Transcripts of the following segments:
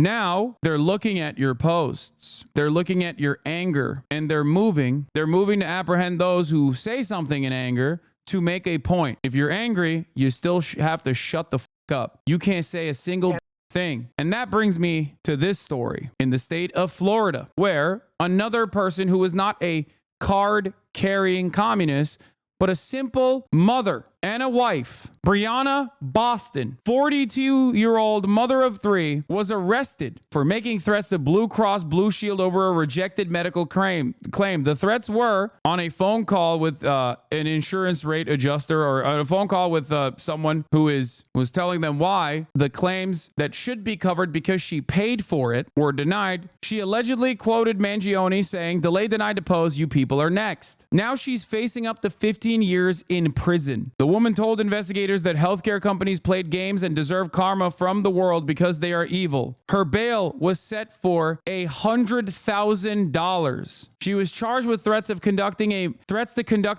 Now they're looking at your posts. They're looking at your anger, and they're moving. They're moving to apprehend those who say something in anger to make a point. If you're angry, you still have to shut the fuck up. You can't say a single thing. And that brings me to this story in the state of Florida, where another person who is not a card-carrying communist, but a simple mother and a wife, Briana Boston, 42-year-old mother of 3, was arrested for making threats to Blue Cross Blue Shield over a rejected medical claim. The threats were on a phone call with an insurance rate adjuster, or a phone call with someone who was telling them why the claims that should be covered because she paid for it were denied. She allegedly quoted Mangione saying, "Delay, deny, depose, you people are next." Now she's facing up to 15 years in prison. The woman told investigators that healthcare companies played games and deserve karma from the world because they are evil. Her bail was set for $100,000. She was charged with threats to conduct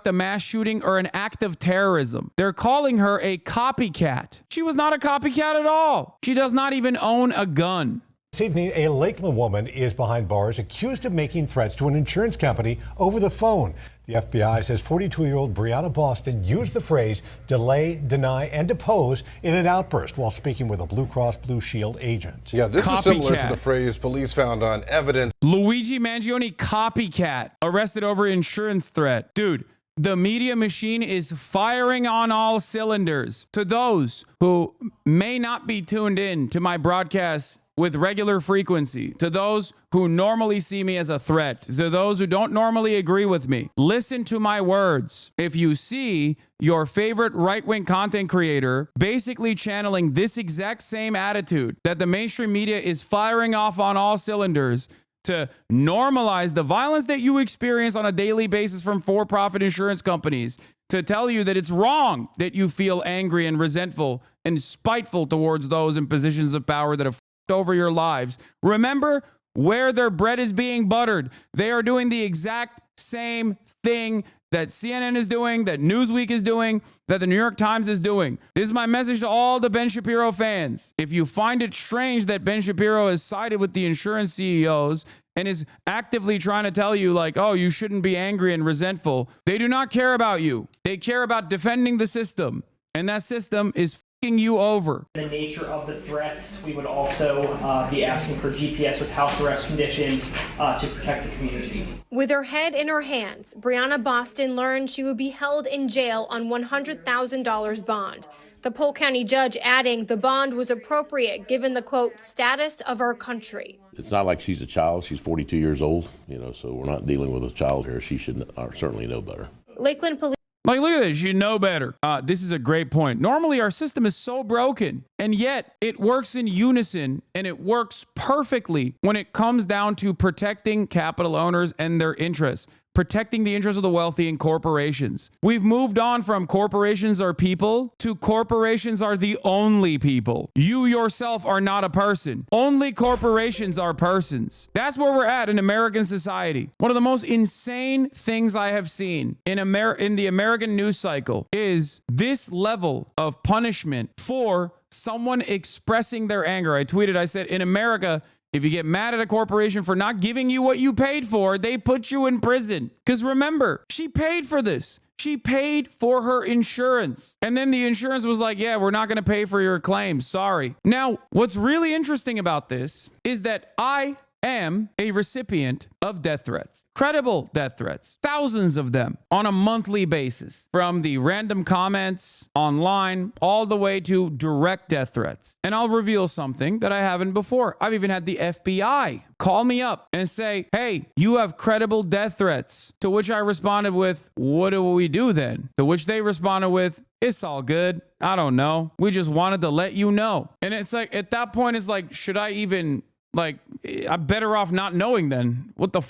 a mass shooting or an act of terrorism. They're calling her a copycat. She was not a copycat at all. She does not even own a gun. This evening, a Lakeland woman is behind bars accused of making threats to an insurance company over the phone. The FBI says 42-year-old Briana Boston used the phrase delay, deny, and depose in an outburst while speaking with a Blue Cross Blue Shield agent. Yeah, this is similar to the phrase police found on evidence. Luigi Mangione, copycat, arrested over insurance threat. Dude, the media machine is firing on all cylinders. To those who may not be tuned in to my broadcast with regular frequency, to those who normally see me as a threat, to those who don't normally agree with me, listen to my words. If you see your favorite right-wing content creator basically channeling this exact same attitude that the mainstream media is firing off on all cylinders to normalize the violence that you experience on a daily basis from for-profit insurance companies, to tell you that it's wrong that you feel angry and resentful and spiteful towards those in positions of power that have over your lives. Remember where their bread is being buttered. They are doing the exact same thing that CNN is doing, that Newsweek is doing, that the New York Times is doing. This is my message to all the Ben Shapiro fans. If you find it strange that Ben Shapiro has sided with the insurance CEOs and is actively trying to tell you like, oh, you shouldn't be angry and resentful, they do not care about you. They care about defending the system. And that system is you over. The nature of the threats, we would also be asking for GPS with house arrest conditions to protect the community. With her head in her hands, Briana Boston learned she would be held in jail on $100,000 bond. The Polk County judge adding the bond was appropriate given the, quote, status of our country. It's not like she's a child. She's 42 years old, so we're not dealing with a child here. She should certainly know better. Lakeland police. Like, look at this. You know better. This is a great point. Normally, our system is so broken, and yet it works in unison, and it works perfectly when it comes down to protecting capital owners and their interests, protecting the interests of the wealthy and corporations. We've moved on from corporations are people to corporations are the only people. You yourself are not a person. Only corporations are persons. That's where we're at in American society. One of the most insane things I have seen in the American news cycle is this level of punishment for someone expressing their anger. I tweeted, I said, in America, if you get mad at a corporation for not giving you what you paid for, they put you in prison. Because remember, she paid for this. She paid for her insurance. And then the insurance was like, yeah, we're not going to pay for your claims. Sorry. Now, what's really interesting about this is that I am a recipient of death threats, credible death threats, thousands of them on a monthly basis, from the random comments online all the way to direct death threats. And I'll reveal something that I haven't before. I've even had the FBI call me up and say, hey, you have credible death threats. To which I responded with, what do we do then? To which they responded with, it's all good. I don't know. We just wanted to let you know. And it's like, at that point, it's like, should I even... I'm better off not knowing then. What the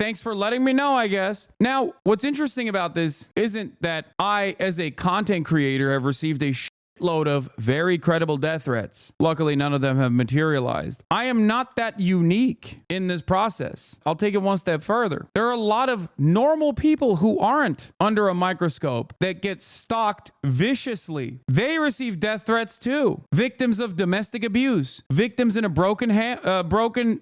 Thanks for letting me know, I guess. Now, what's interesting about this isn't that I, as a content creator, have received a shitload of very credible death threats. Luckily, none of them have materialized. I am not that unique in this process. I'll take it one step further. There are a lot of normal people who aren't under a microscope that get stalked viciously. They receive death threats too. Victims of domestic abuse, victims in a broken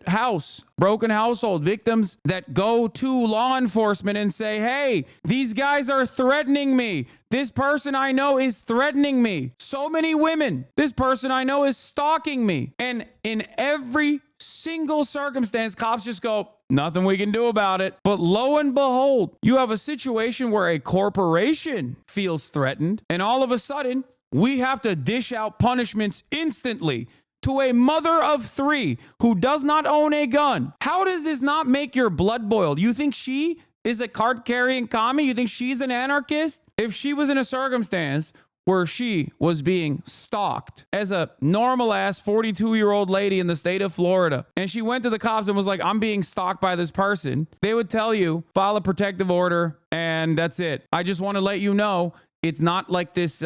household, victims that go to law enforcement and say, hey, these guys are threatening me. This person I know is threatening me. So many women. This person I know is stalking me. And in every single circumstance, cops just go, nothing we can do about it. But lo and behold, you have a situation where a corporation feels threatened, and all of a sudden, we have to dish out punishments instantly to a mother of 3 who does not own a gun. How does this not make your blood boil? You think she is a card-carrying commie? You think she's an anarchist? If she was in a circumstance where she was being stalked as a normal-ass 42-year-old lady in the state of Florida, and she went to the cops and was like, I'm being stalked by this person, they would tell you, file a protective order, and that's it. I just want to let you know, it's not like this,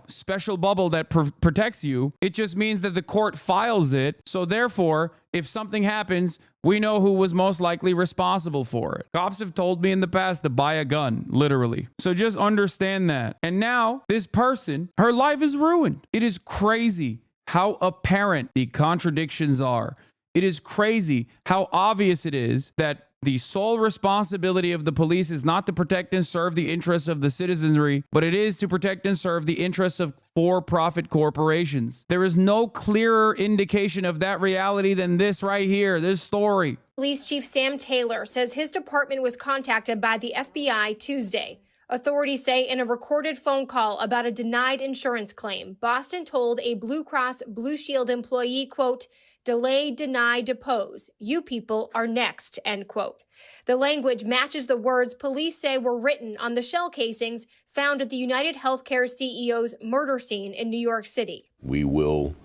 special bubble that protects you. It just means that the court files it. So therefore, if something happens, we know who was most likely responsible for it. Cops have told me in the past to buy a gun, literally. So just understand that. And now this person, her life is ruined. It is crazy how apparent the contradictions are. It is crazy how obvious it is that the sole responsibility of the police is not to protect and serve the interests of the citizenry, but it is to protect and serve the interests of for-profit corporations. There is no clearer indication of that reality than this right here, this story. Police Chief Sam Taylor says his department was contacted by the FBI Tuesday. Authorities say in a recorded phone call about a denied insurance claim, Boston told a Blue Cross Blue Shield employee, quote, delay, deny, depose. You people are next, end quote. The language matches the words police say were written on the shell casings found at the United Healthcare CEO's murder scene in New York City. We will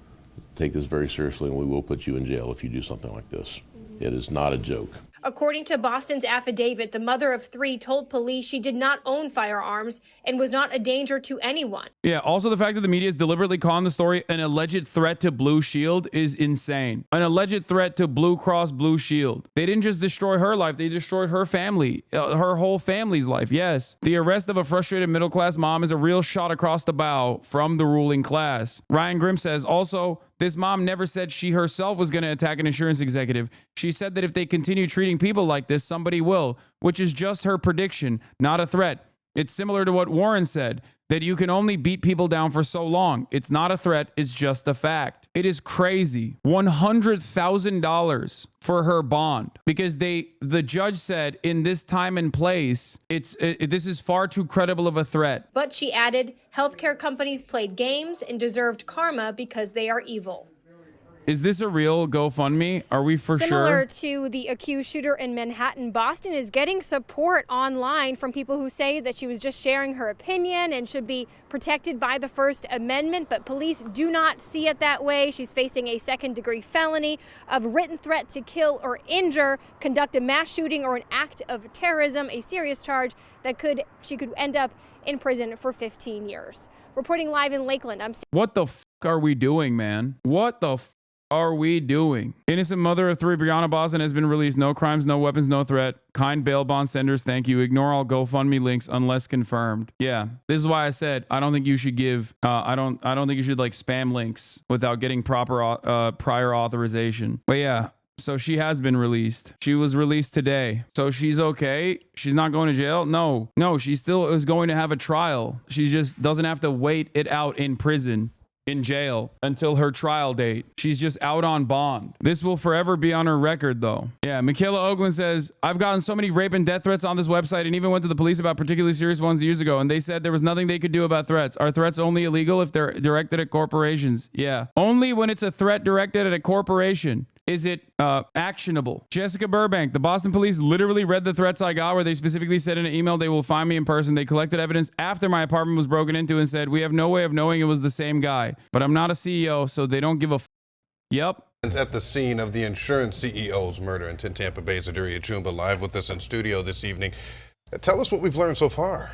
take this very seriously, and we will put you in jail if you do something like this. It is not a joke. According to Boston's affidavit, the mother of 3 told police she did not own firearms and was not a danger to anyone. Yeah, also the fact that the media is deliberately calling the story an alleged threat to Blue Shield is insane. An alleged threat to Blue Cross Blue Shield. They didn't just destroy her life, they destroyed her family, her whole family's life. Yes, the arrest of a frustrated middle-class mom is a real shot across the bow from the ruling class. Ryan Grimm says, also, this mom never said she herself was going to attack an insurance executive. She said that if they continue treating people like this, somebody will, which is just her prediction, not a threat. It's similar to what Warren said, that you can only beat people down for so long. It's not a threat, it's just a fact. It is crazy. $100,000 for her bond because the judge said in this time and place, this is far too credible of a threat. But she added, healthcare companies played games and deserved karma because they are evil. Is this a real GoFundMe? Are we for Similar sure? to the accused shooter in Manhattan, Boston is getting support online from people who say that she was just sharing her opinion and should be protected by the First Amendment, but police do not see it that way. She's facing a second-degree felony of written threat to kill or injure, conduct a mass shooting, or an act of terrorism, a serious charge that she could end up in prison for 15 years. Reporting live in Lakeland, I'm... What the f*** are we doing, man? What the f*** are we doing? Innocent mother of 3, Briana Boston, has been released. No crimes, no weapons, no threat. Kind bail bond senders, thank you. Ignore all GoFundMe links unless confirmed. Yeah, this is why I said I don't think you should give. I don't think you should like spam links without getting proper prior authorization. But yeah. So she has been released. She was released today. So she's okay. She's not going to jail. No, she still is going to have a trial. She just doesn't have to wait it out in prison. In jail until her trial date. She's just out on bond. This will forever be on her record though. Yeah, Michaela Oakland says, I've gotten so many rape and death threats on this website and even went to the police about particularly serious ones years ago and they said there was nothing they could do about threats. Are threats only illegal if they're directed at corporations? Yeah. Only when it's a threat directed at a corporation is it actionable. Jessica Burbank, the Boston police literally read the threats I got where they specifically said in an email they will find me in person. They collected evidence after my apartment was broken into and said, we have no way of knowing it was the same guy. But I'm not a CEO, so they don't give a f. Yep. At the scene of the insurance CEO's murder in Tampa Bay, Zaduri Achumba live with us in studio this evening. Tell us what we've learned so far.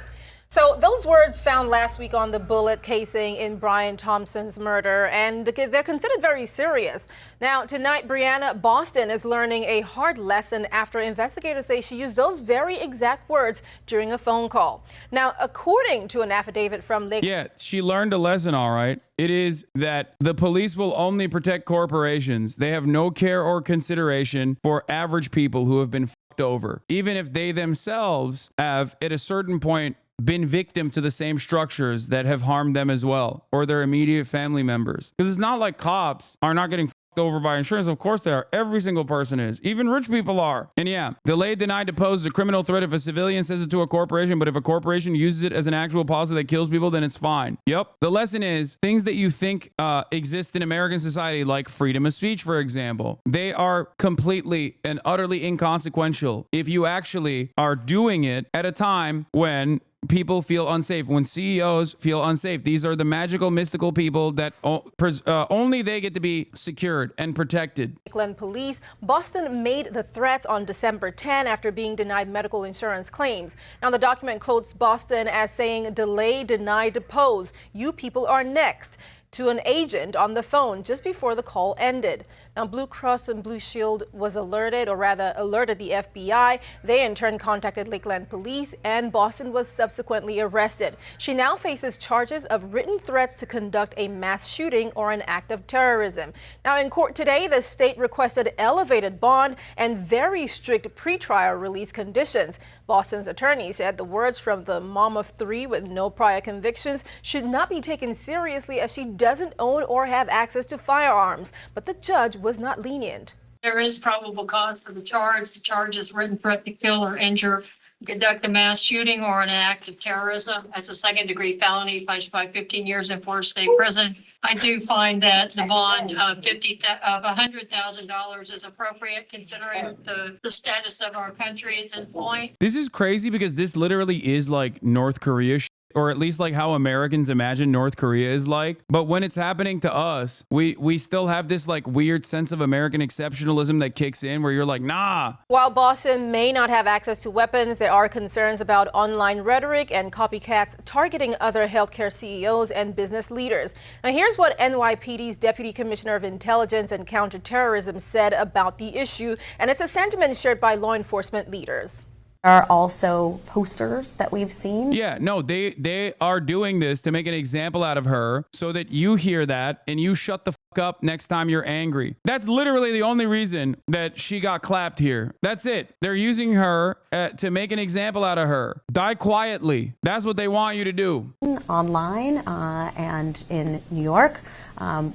So those words found last week on the bullet casing in Brian Thompson's murder, and they're considered very serious. Now, tonight, Briana Boston is learning a hard lesson after investigators say she used those very exact words during a phone call. Now, according to an affidavit from Lake... Yeah, she learned a lesson, all right. It is that the police will only protect corporations. They have no care or consideration for average people who have been fucked over, even if they themselves have, at a certain point, been victim to the same structures that have harmed them as well, or their immediate family members. Because it's not like cops are not getting fucked over by insurance. Of course they are. Every single person is. Even rich people are. And yeah, delay, deny, depose is a criminal threat if a civilian says it to a corporation, but if a corporation uses it as an actual policy that kills people, then it's fine. Yep. The lesson is things that you think exist in American society, like freedom of speech, for example, they are completely and utterly inconsequential if you actually are doing it at a time when people feel unsafe, when CEOs feel unsafe. These are the magical, mystical people that only they get to be secured and protected. Lakeland Police, Boston made the threats on December 10 after being denied medical insurance claims. Now, the document quotes Boston as saying, delay, deny, depose. You people are next, to an agent on the phone just before the call ended. Now, Blue Cross and Blue Shield was alerted, or rather alerted the FBI. They in turn contacted Lakeland Police, and Boston was subsequently arrested. She now faces charges of written threats to conduct a mass shooting or an act of terrorism. Now, in court today, the state requested elevated bond and very strict pretrial release conditions. Boston's attorney said the words from the mom of three with no prior convictions should not be taken seriously, as she doesn't own or have access to firearms. But the judge was not lenient. There is probable cause for the charge. The charge is written threat to kill or injure, conduct a mass shooting or an act of terrorism. That's a second-degree felony, punished by 15 years in Florida State Prison. I do find that the bond of $100,000 is appropriate, considering the status of our country at this point. This is crazy because this literally is like North Korea shit, or at least like how Americans imagine North Korea is like. But when it's happening to us, we still have this like weird sense of American exceptionalism that kicks in, where you're like, nah. While Boston may not have access to weapons, there are concerns about online rhetoric and copycats targeting other healthcare CEOs and business leaders. Now, here's what NYPD's Deputy Commissioner of Intelligence and Counterterrorism said about the issue, and it's a sentiment shared by law enforcement leaders. There are also posters that we've seen. Yeah, no, they are doing this to make an example out of her so that you hear that and you shut the fuck up next time you're angry. That's literally the only reason that she got clapped here. That's it. They're using her to make an example out of her. Die quietly. That's what they want you to do. Online and in New York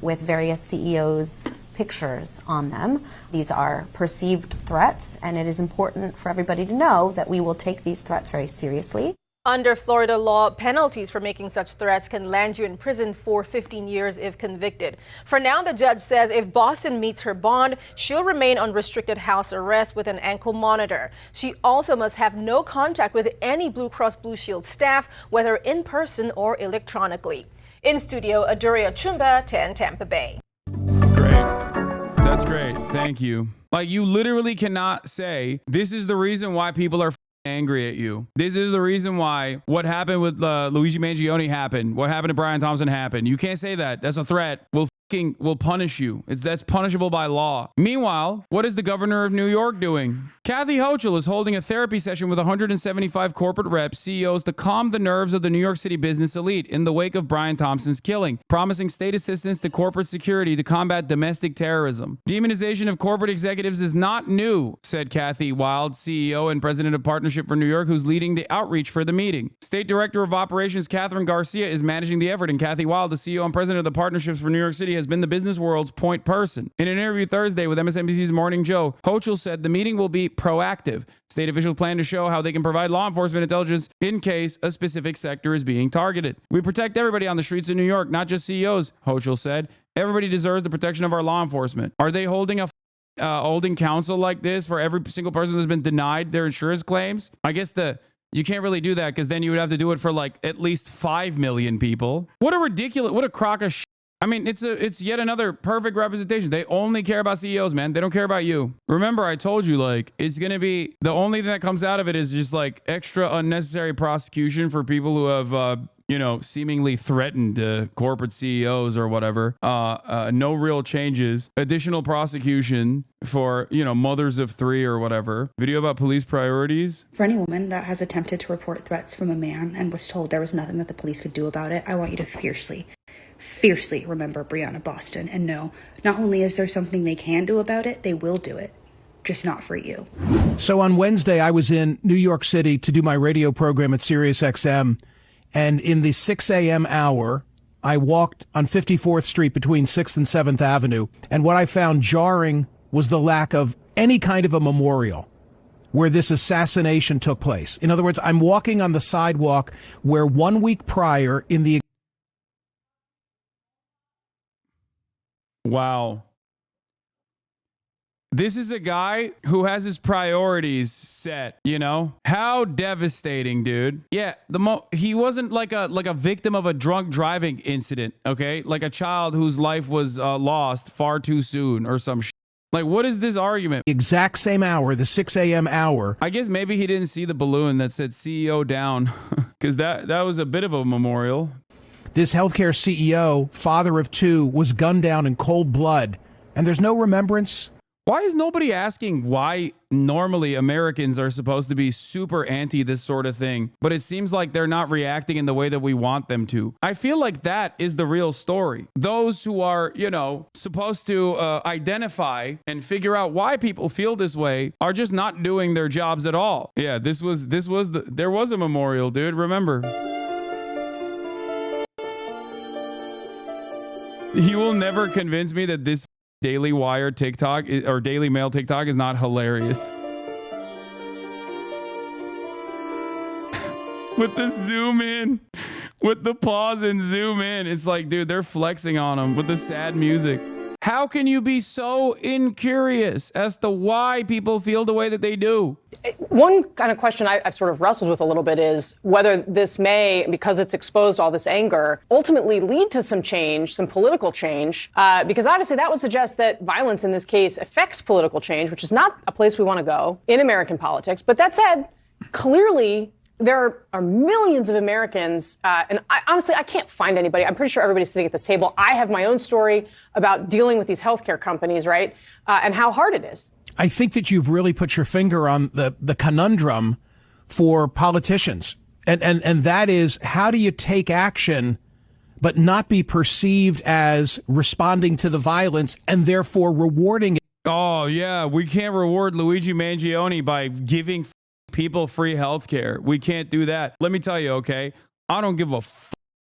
with various CEOs' pictures on them. These are perceived threats, and it is important for everybody to know that we will take these threats very seriously. Under Florida law, penalties for making such threats can land you in prison for 15 years if convicted. For now, the judge says if Boston meets her bond, she'll remain on restricted house arrest with an ankle monitor. She also must have no contact with any Blue Cross Blue Shield staff, whether in person or electronically. In studio, Aduria Chumba, 10 Tampa Bay. That's great. Thank you. Like, you literally cannot say this is the reason why people are angry at you. This is the reason why what happened with Luigi Mangione happened. What happened to Brian Thompson happened. You can't say that. That's a threat. Will punish you. That's punishable by law. Meanwhile, what is the governor of New York doing? Kathy Hochul is holding a therapy session with 175 corporate reps, CEOs, to calm the nerves of the New York City business elite in the wake of Brian Thompson's killing, promising state assistance to corporate security to combat domestic terrorism. Demonization of corporate executives is not new, said Kathy Wild, CEO and president of Partnership for New York, who's leading the outreach for the meeting. State Director of Operations Catherine Garcia is managing the effort, and Kathy Wild, the CEO and president of the Partnerships for New York City, has been the business world's point person. In an interview Thursday with MSNBC's Morning Joe, Hochul said the meeting will be proactive. State officials plan to show how they can provide law enforcement intelligence in case a specific sector is being targeted. We protect everybody on the streets of New York, not just CEOs, Hochul said. Everybody deserves the protection of our law enforcement. Are they holding a holding council like this for every single person that's been denied their insurance claims? I guess you can't really do that, because then you would have to do it for like at least 5 million people. What a crock of shit. I mean, it's yet another perfect representation. They only care about CEOs, man. They don't care about you. Remember, I told you, like, it's going to be, the only thing that comes out of it is just like extra unnecessary prosecution for people who have, seemingly threatened corporate CEOs or whatever. No real changes. Additional prosecution for, mothers of 3 or whatever. Video about police priorities. For any woman that has attempted to report threats from a man and was told there was nothing that the police could do about it, I want you to fiercely remember Briana Boston and know not only is there something they can do about it, they will do it. Just not for you. So on Wednesday, I was in New York City to do my radio program at SiriusXM. And in the 6 a.m. hour, I walked on 54th Street between 6th and 7th Avenue. And what I found jarring was the lack of any kind of a memorial where this assassination took place. In other words, I'm walking on the sidewalk where 1 week prior in the... Wow. This is a guy who has his priorities set, How devastating, dude. Yeah, he wasn't like a victim of a drunk driving incident, okay? Like a child whose life was lost far too soon or some shit. Like, what is this argument? Exact same hour, the 6 a.m. hour. I guess maybe he didn't see the balloon that said CEO down, because that was a bit of a memorial. This healthcare CEO, father of 2, was gunned down in cold blood, and there's no remembrance. Why is nobody asking why normally Americans are supposed to be super anti this sort of thing, but it seems like they're not reacting in the way that we want them to? I feel like that is the real story. Those who are, supposed to identify and figure out why people feel this way are just not doing their jobs at all. Yeah, there was a memorial, dude. Remember. You will never convince me that this Daily Wire TikTok or Daily Mail TikTok is not hilarious. With the zoom in, with the pause and zoom in. It's like, dude, they're flexing on them with the sad music. How can you be so incurious as to why people feel the way that they do? One kind of question I've sort of wrestled with a little bit is whether this may, because it's exposed all this anger, ultimately lead to some change, some political change, because obviously that would suggest that violence in this case affects political change, which is not a place we want to go in American politics. But that said, clearly there are millions of Americans, and honestly, I can't find anybody. I'm pretty sure everybody's sitting at this table. I have my own story about dealing with these healthcare companies, right, and how hard it is. I think that you've really put your finger on the conundrum for politicians. And that is, how do you take action but not be perceived as responding to the violence and therefore rewarding it? Oh, yeah, we can't reward Luigi Mangione by giving people free health care. We can't do that. Let me tell you, okay? I don't give a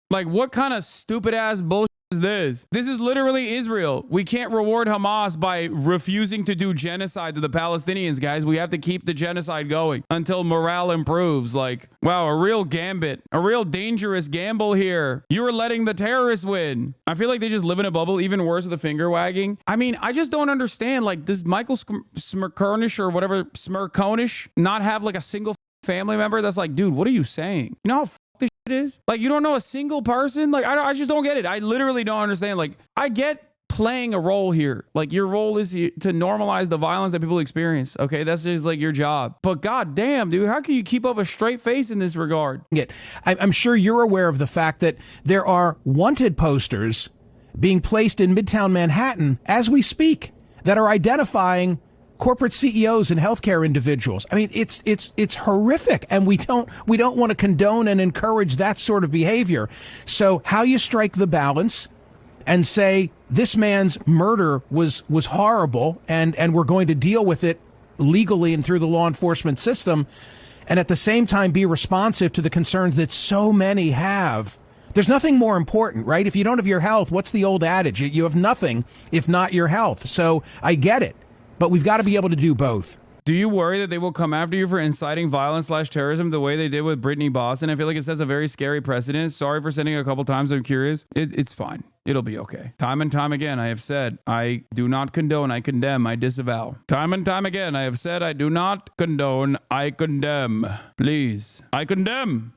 Like, what kind of stupid ass bullshit is this? This is literally Israel. We can't reward Hamas by refusing to do genocide to the Palestinians, guys. We have to keep the genocide going until morale improves. Like, wow, a real gambit, a real dangerous gamble here. You are letting the terrorists win. I feel like they just live in a bubble. Even worse with the finger wagging. I mean, I just don't understand. Like, does Michael Smirkonish or whatever, Smirkonish, not have like a single family member that's like, dude, what are you saying? You know how this shit is? Like, you don't know a single person? Like, I just don't get it. I literally don't understand. Like, I get playing a role here. Like, your role is to normalize the violence that people experience. Okay, that's just like your job. But god damn, dude, how can you keep up a straight face in this regard? I'm sure you're aware of the fact that there are wanted posters being placed in Midtown Manhattan as we speak that are identifying corporate CEOs and healthcare individuals. I mean, it's horrific, and we don't want to condone and encourage that sort of behavior. So how you strike the balance and say this man's murder was horrible, and we're going to deal with it legally and through the law enforcement system, and at the same time be responsive to the concerns that so many have. There's nothing more important, right? If you don't have your health, what's the old adage? You have nothing if not your health. So I get it. But we've got to be able to do both. Do you worry that they will come after you for inciting violence/terrorism the way they did with Brittany Boston? I feel like it sets a very scary precedent. Sorry for sending it a couple times. I'm curious. It's fine. It'll be okay. Time and time again, I have said, I do not condone, I condemn, I disavow. Time and time again, I have said, I do not condone, I condemn. Please, I condemn.